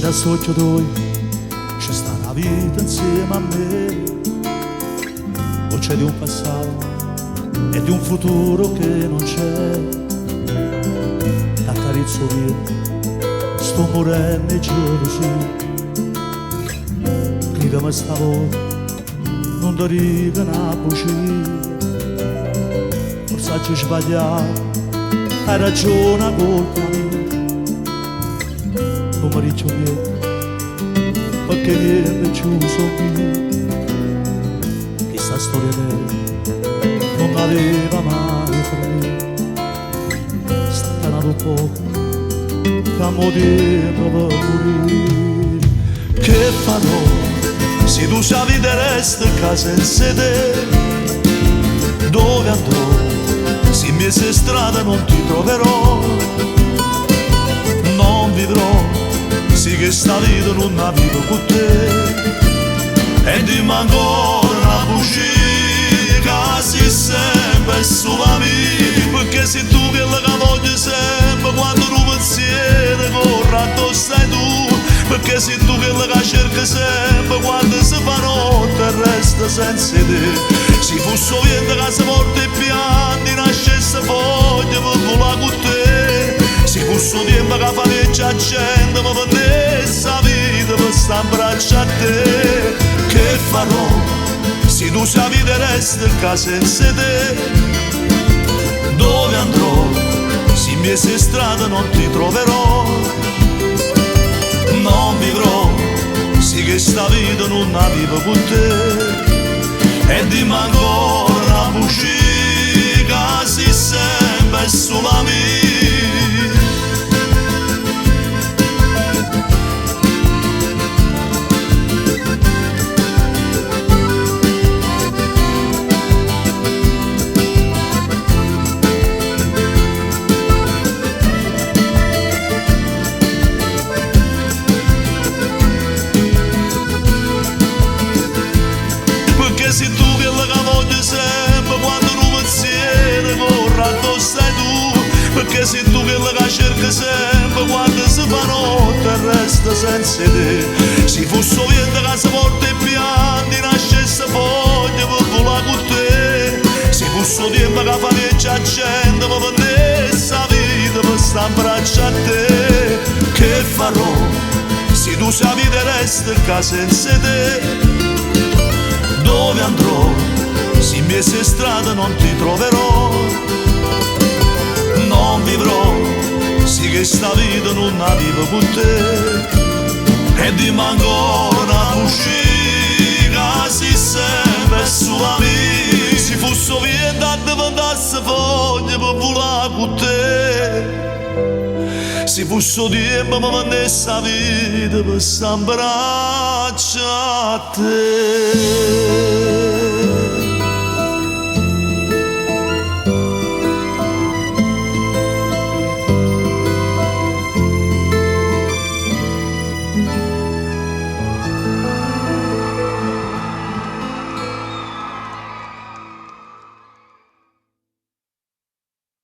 da sogno tuoi c'è sta una vita insieme a me, voce di un passato e di un futuro che non c'è. T'accarezzo via, sto morendo di gelosia, gridami stavolta, non ti arriva una bugia. Forse ci sbagliato, hai ragione colpa mia. Pomeriggio mio, perché viene chiuso qui. Questa storia vera non aveva mai preso. Stata nato poco, cammo dietro per morire. Che farò se tu sapi di resto che senza te? Dove andrò se in mezzo strada non ti troverò? Non vivrò sì che sta vita non la vivo con te. E dimmi ancora una bugia, si sempre solo amico, perché sei tu che la voglio sempre quando tu pensieri corre addosso stai tu, perché sei tu che la cerca sempre quando si fa notte e resta senza te. Se fosse vento che si porta i pianti, nascesse foglia per volare con te. Se fosse tempo che fa legge a gente, ma prendesse la vita per stare in braccio a te. Che farò se tu sapi di resta che senza te? Dove andrò se in mezzo strada non ti troverò? Non vivrò sì che sta vita non la vivo con te. E dimmi ancora una bugia, si sempre solo amico. Perché sei tu che la voglio sempre quando tu pensieri corre addosso stai tu, perché sei tu che la cerca sempre quando si fa notte e resta senza te. Se fosse vento che si porta i pianti, nascesse foglia per volare con te. Se fosse tempo che fa legge a gente, ma prendesse la vita per stare in braccio a te. Che farò se tu sapi di resta che senza te? Dove andrò se in mezzo strada non ti troverò? Non vivrò sì che sta vita non la vivo con te. E dimmi ancora una bugia, si sempre solo amico. Se fosse vento che andasse foglia per volare con te. Se fosse tempo mi prendesse la vita per stare in braccio a te.